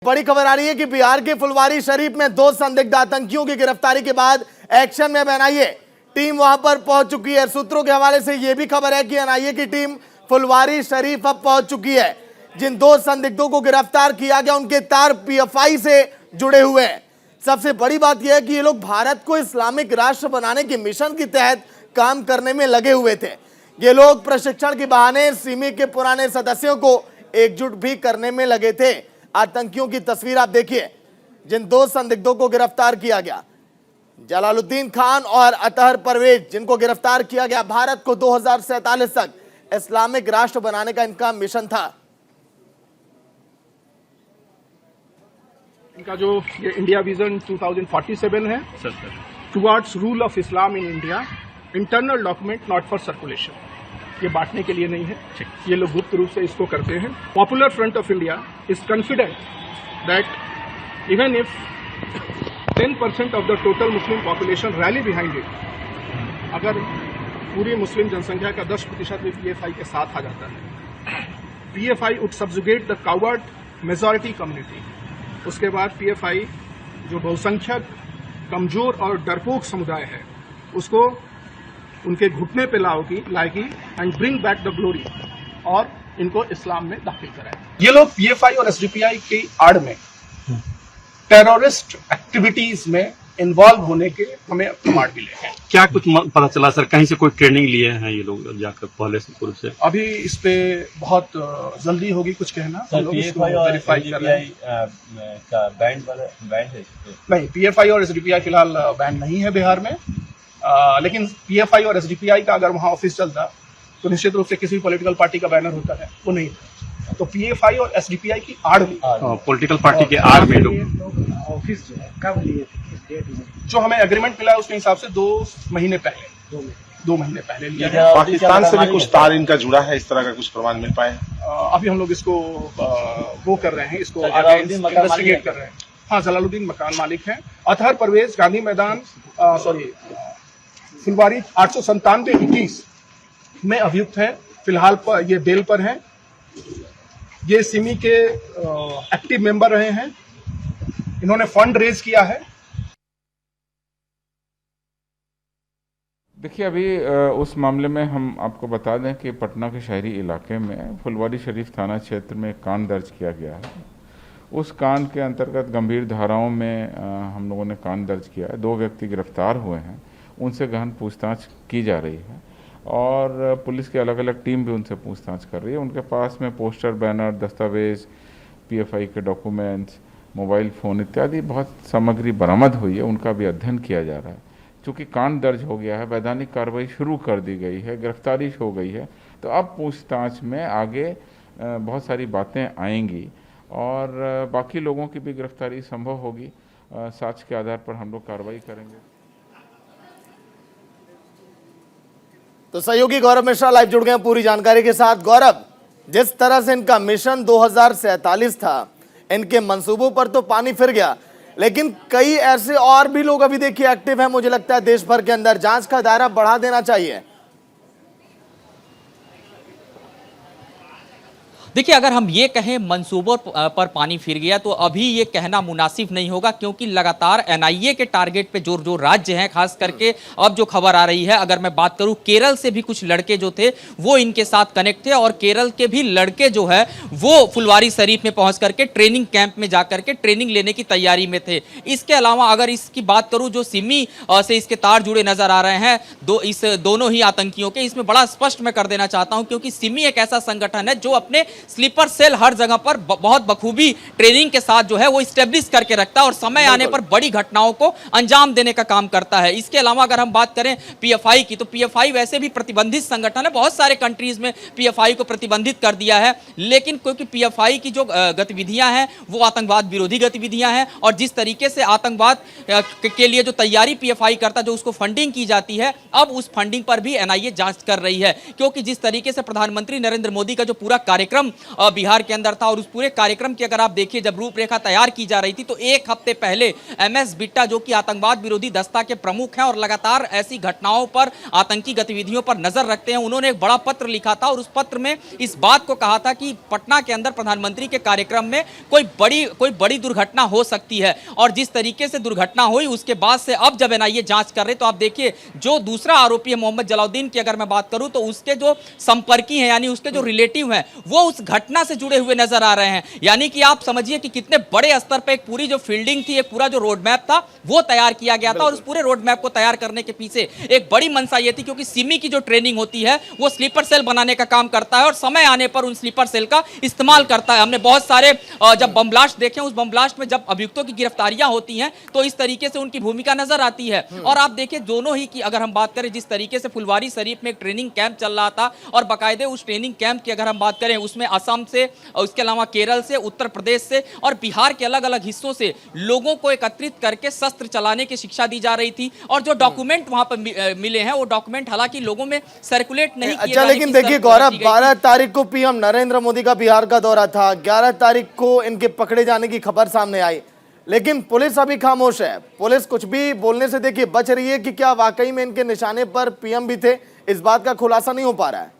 बड़ी खबर आ रही है कि बिहार के फुलवारी शरीफ में 2 संदिग्ध आतंकियों की गिरफ्तारी के बाद एक्शन में एनआईए टीम वहां पर पहुंच चुकी है। सूत्रों के हवाले से यह भी खबर है कि एनआईए की टीम फुलवारी शरीफ अब पहुंच चुकी है। जिन 2 संदिग्धों को गिरफ्तार किया गया उनके तार पीएफआई से जुड़े हुए हैं। सबसे बड़ी बात यह है कि ये लोग भारत को इस्लामिक राष्ट्र बनाने के मिशन के तहत काम करने में लगे हुए थे। ये लोग प्रशिक्षण के बहाने सिमी के पुराने सदस्यों को एकजुट भी करने में लगे थे। आतंकियों की तस्वीर आप देखिए। जिन 2 संदिग्धों को गिरफ्तार किया गया, जलालुद्दीन खान और अतहर परवेज, जिनको गिरफ्तार किया गया, भारत को 2047 तक इस्लामिक राष्ट्र बनाने का इनका मिशन था। इनका जो ये इंडिया विजन 2047 है, towards rule of Islam in India, internal document not for circulation, ये बांटने के लिए नहीं है। ये लोग गुप्त रूप से इसको करते हैं। Popular front of India is confident that even if 10% of the total Muslim population rally behind it, अगर पूरी मुस्लिम जनसंख्या का 10% भी पीएफआई के साथ आ जाता है, PFI would subjugate the coward majority community. उसके बाद पीएफआई जो बहुसंख्यक कमजोर और डरपोक समुदाय है उसको उनके घुटने पे लाएगी and bring back the glory, और इनको इस्लाम में दाखिल कराए। ये लोग पीएफआई और एसडीपीआई की आड़ में टेररिस्ट एक्टिविटीज में इन्वॉल्व होने के हमें प्रमाण मिले हैं। क्या कुछ पता चला सर, कहीं से कोई ट्रेनिंग लिए हैं ये लोग जाकर पहले से पूर्व से? अभी इस पे बहुत जल्दी होगी कुछ कहना। हम लोग इसको वेरीफाई कर रहे हैं। का बैंड है? नहीं, पीएफआई और एसडीपीआई फिलहाल बैन नहीं है बिहार में। लेकिन पीएफआई और एसडीपीआई का अगर वहां ऑफिस चलता तो निश्चित रूप से किसी भी पॉलिटिकल पार्टी का बैनर होता है, वो नहीं था। तो पीएफआई और एसडीपीआई की आड़ में पॉलिटिकल पार्टी के आड़ में लोग ऑफिस जो है कब लिए थे? जो हमें एग्रीमेंट मिला है उसके हिसाब से 2 महीने पहले 2 महीने पहले लिया है। पाकिस्तान से भी कुछ तार इनका जुड़ा है, इस तरह का कुछ प्रमाण मिल पाए? अभी हम लोग इसको वो कर रहे हैं, इसको आगे इन्वेस्टिगेट कर रहे हैं। हाँ, जलालुद्दीन मकान मालिक हैं। अतहर परवेज गांधी मैदान फुलवारी 897-21 में अभियुक्त है। फिलहाल ये बेल पर हैं। ये सिमी के एक्टिव मेंबर रहे हैं। इन्होंने फंड रेज किया है। देखिए, अभी उस मामले में हम आपको बता दें कि पटना के शहरी इलाके में फुलवारी शरीफ थाना क्षेत्र में एक कांड दर्ज किया गया है। उस कांड के अंतर्गत गंभीर धाराओं में हम लोगों ने कांड दर्ज किया है। 2 व्यक्ति गिरफ्तार हुए हैं, उनसे गहन पूछताछ की जा रही है और पुलिस की अलग अलग टीम भी उनसे पूछताछ कर रही है। उनके पास में पोस्टर, बैनर, दस्तावेज, पीएफआई के डॉक्यूमेंट्स, मोबाइल फ़ोन इत्यादि बहुत सामग्री बरामद हुई है, उनका भी अध्ययन किया जा रहा है। चूँकि कांड दर्ज हो गया है, वैधानिक कार्रवाई शुरू कर दी गई है, गिरफ्तारी हो गई है, तो अब पूछताछ में आगे बहुत सारी बातें आएंगी और बाकी लोगों की भी गिरफ्तारी संभव होगी। साक्ष्य के आधार पर हम लोग कार्रवाई करेंगे। तो सहयोगी गौरव मिश्रा लाइव जुड़ गए हैं पूरी जानकारी के साथ। गौरव, जिस तरह से इनका मिशन 2047 था, इनके मंसूबों पर तो पानी फिर गया, लेकिन कई ऐसे और भी लोग अभी देखिए एक्टिव हैं। मुझे लगता है देश भर के अंदर जांच का दायरा बढ़ा देना चाहिए। देखिए, अगर हम ये कहें मंसूबों पर पानी फिर गया तो अभी ये कहना मुनासिब नहीं होगा, क्योंकि लगातार एनआईए के टारगेट पे जो राज्य हैं, खास करके अब जो खबर आ रही है, अगर मैं बात करूं केरल से भी कुछ लड़के जो थे वो इनके साथ कनेक्ट थे और केरल के भी लड़के जो है वो फुलवारी शरीफ में पहुंच करके ट्रेनिंग कैंप में जाकर के ट्रेनिंग लेने की तैयारी में थे। इसके अलावा अगर इसकी बात करूँ, जो सिमी से इसके तार जुड़े नजर आ रहे हैं दोनों ही आतंकियों के, इसमें बड़ा स्पष्ट मैं कर देना चाहता हूं, क्योंकि सिमी एक ऐसा संगठन है जो अपने स्लीपर सेल हर जगह पर बहुत बखूबी ट्रेनिंग के साथ जो है वो स्टेब्लिश करके रखता है और समय आने पर बड़ी घटनाओं को अंजाम देने का काम करता है। इसके अलावा अगर हम बात करें पीएफआई की, तो पीएफआई वैसे भी प्रतिबंधित संगठन है। बहुत सारे कंट्रीज में पीएफआई को प्रतिबंधित कर दिया है, लेकिन क्योंकि पीएफआई की जो गतिविधियां हैं वो आतंकवाद विरोधी गतिविधियां हैं और जिस तरीके से आतंकवाद के लिए जो तैयारी पीएफआई करता, जो उसको फंडिंग की जाती है, अब उस फंडिंग पर भी एनआईए जांच कर रही है। क्योंकि जिस तरीके से प्रधानमंत्री नरेंद्र मोदी का जो पूरा कार्यक्रम कार्यक्रम बिहार के अंदर था और उस पूरे कार्यक्रम की अगर आप देखिए जब रूपरेखा तैयार की जा रही थी तो एक हफ्ते पहले MS बिट्टा जो कि आतंकवाद विरोधी दस्ता के प्रमुख हैं और लगातार ऐसी घटनाओं पर आतंकी गतिविधियों पर नजर रखते हैं, उन्होंने एक बड़ा पत्र लिखा था और उस पत्र में इस बात को कहा था कि पटना के अंदर प्रधानमंत्री के कार्यक्रम में कोई बड़ी दुर्घटना हो सकती है। और जिस तरीके से दुर्घटना हुई उसके बाद से अब जब NIA जांच कर रहे तो आप देखिए जो दूसरा आरोपी है मोहम्मद जलाउद्दीन की अगर मैं बात करूं तो उसके जो संपर्की हैं यानी उसके जो रिलेटिव हैं वो उस घटना से जुड़े हुए नजर आ रहे हैं। यानी कि आप समझिए कि कितने बड़े स्तर पर एक पूरी जो फील्डिंग थी, एक पूरा जो रोड मैप था वो तैयार किया गया था और उस पूरे रोड मैप को तैयार करने के पीछे एक बड़ी मंशा ये थी क्योंकि सिमी की जो ट्रेनिंग होती है वो स्लीपर सेल बनाने का काम करता है और समय आने पर उन स्लीपर सेल का इस्तेमाल करता है। हमने बहुत सारे जब बम ब्लास्ट देखे, उस बम ब्लास्ट में जब अभियुक्तों की गिरफ्तारियां होती हैं तो इस तरीके से उनकी भूमिका नजर आती है। और आप देखिए दोनों ही की अगर हम बात करें जिस तरीके से फुलवारी शरीफ में एक ट्रेनिंग कैंप चल रहा था और बाकायदे उस ट्रेनिंग कैंप की अगर हम बात करें उसमें असम से और उसके अलावा केरल से, उत्तर प्रदेश से और बिहार के अलग अलग हिस्सों से लोगों को एकत्रित करके शस्त्र चलाने की शिक्षा दी जा रही थी और जो डॉक्यूमेंट वहां पर मिले हैं वो डॉक्यूमेंट हालांकि लोगों में सर्कुलेट नहीं किए अच्छा, लेकिन देखिए गौरव 12 तारीख को PM नरेंद्र मोदी का बिहार का दौरा था, 11 तारीख को इनके पकड़े जाने की खबर सामने आई, लेकिन पुलिस अभी खामोश है। पुलिस कुछ भी बोलने से देखिए बच रही है कि क्या वाकई में इनके निशाने पर PM भी थे, इस बात का खुलासा नहीं हो पा रहा है।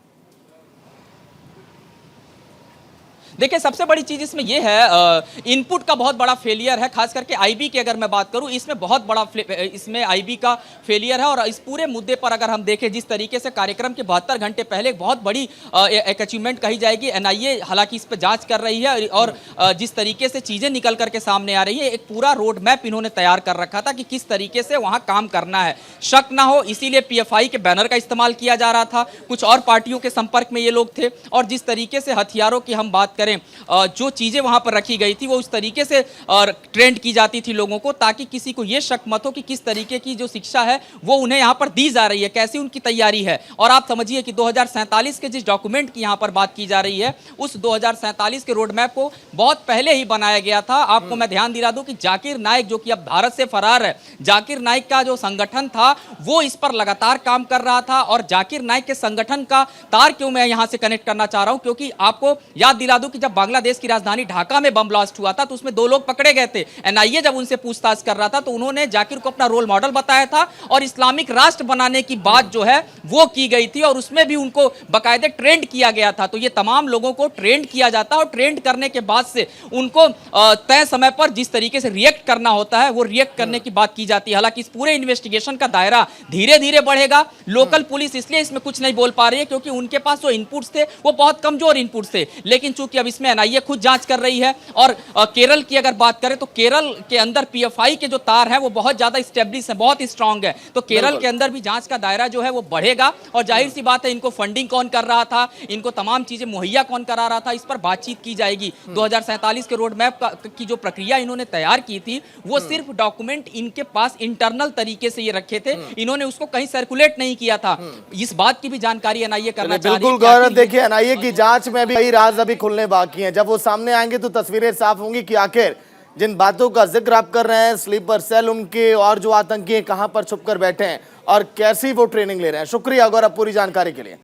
देखिए सबसे बड़ी चीज इसमें यह है इनपुट का बहुत बड़ा फेलियर है, खास करके IB की अगर मैं बात करूं इसमें बहुत बड़ा इसमें IB का फेलियर है। और इस पूरे मुद्दे पर अगर हम देखें जिस तरीके से कार्यक्रम के 72 घंटे पहले एक बहुत बड़ी एक अचीवमेंट कही जाएगी, NIA हालांकि इस पर जांच कर रही है और जिस तरीके से चीजें निकल करके सामने आ रही है एक पूरा रोड मैप इन्होंने तैयार कर रखा था कि किस तरीके से वहां काम करना है, शक ना हो इसीलिए PFI के बैनर का इस्तेमाल किया जा रहा था। कुछ और पार्टियों के संपर्क में ये लोग थे और जिस तरीके से हथियारों की हम बात करें जो चीजें वहां पर रखी गई थी वो उस तरीके से ट्रेंड की जाती थी लोगों को ताकि किसी को ये शक मत हो कि किस तरीके की जो शिक्षा है वो उन्हें यहां पर दी जा रही है, कैसी उनकी तैयारी है। और आप समझिए कि 2047 के जिस डॉक्यूमेंट की यहां पर बात की जा रही है उस 2047 के रोड मैप को बहुत पहले ही बनाया गया था। आपको मैं ध्यान दिला दूं कि जाकिर नाइक जो कि अब भारत से फरार है, जाकिर नाइक का जो संगठन था वो इस पर लगातार काम कर रहा था और जाकिर नाइक के संगठन का तार क्यों मैं यहां से कनेक्ट करना चाह रहा हूं क्योंकि आपको याद दिला दूं कि जब बांग्लादेश की राजधानी ढाका में बम ब्लास्ट हुआ था तो उसमें 2 लोग पकड़े गए थे। NIA जब उनसे पूछताछ कर रहा था तो उन्होंने जाकिर को अपना रोल मॉडल बताया था और इस्लामिक राष्ट्र बनाने की बात जो है वो की गई थी और उसमें भी उनको बाकायदे ट्रेंड किया गया था। तो ये तमाम लोगों को ट्रेंड किया जाता है और ट्रेंड करने के बाद से उनको तय समय पर जिस तरीके से रिएक्ट करना होता है वो रिएक्ट करने की बात की जाती है। हालांकि इस पूरे इन्वेस्टिगेशन का दायरा धीरे धीरे बढ़ेगा। लोकल पुलिस इसलिए इसमें कुछ नहीं बोल पा रही है क्योंकि उनके पास जो इनपुट्स थे वो बहुत कमजोर इनपुट्स थे, लेकिन चूंकि अब इसमें NIA खुद जांच कर रही है और केरल की अगर बात करें तो केरल के अंदर PFI के जो तार है वो बहुत ज्यादा स्टेब्लिश है, बहुत स्ट्रांग है। तो केरल के अंदर भी जांच का दायरा जो है वो बढ़ेगा और जाहिर सी बात है इनको फंडिंग कौन कर रहा था, इनको तमाम चीजें मुहैया कौन करा रहा था, इस पर बातचीत की जाएगी। 2047 के रोड मैप की जो प्रक्रिया इन्होंने तैयार की थी वो सिर्फ डॉक्यूमेंट इनके पास इंटरनल तरीके से ये रखे थे, इन्होंने उसको कहीं सर्कुलेट नहीं किया था। इस बात की भी जानकारी NIA करना चाह रही है। बिल्कुल गौरव, देखिए NIA की जांच में भी कई राज अभी खुलने बाकी हैं। जब वो सामने आएंगे तो तस्वीरें साफ होंगी कि आखिर जिन बातों का जिक्र आप कर रहे हैं, स्लीपर सेल उनके और जो आतंकी हैं कहां पर छुपकर बैठे हैं और कैसी वो ट्रेनिंग ले रहे हैं। शुक्रिया गौरव पूरी जानकारी के लिए।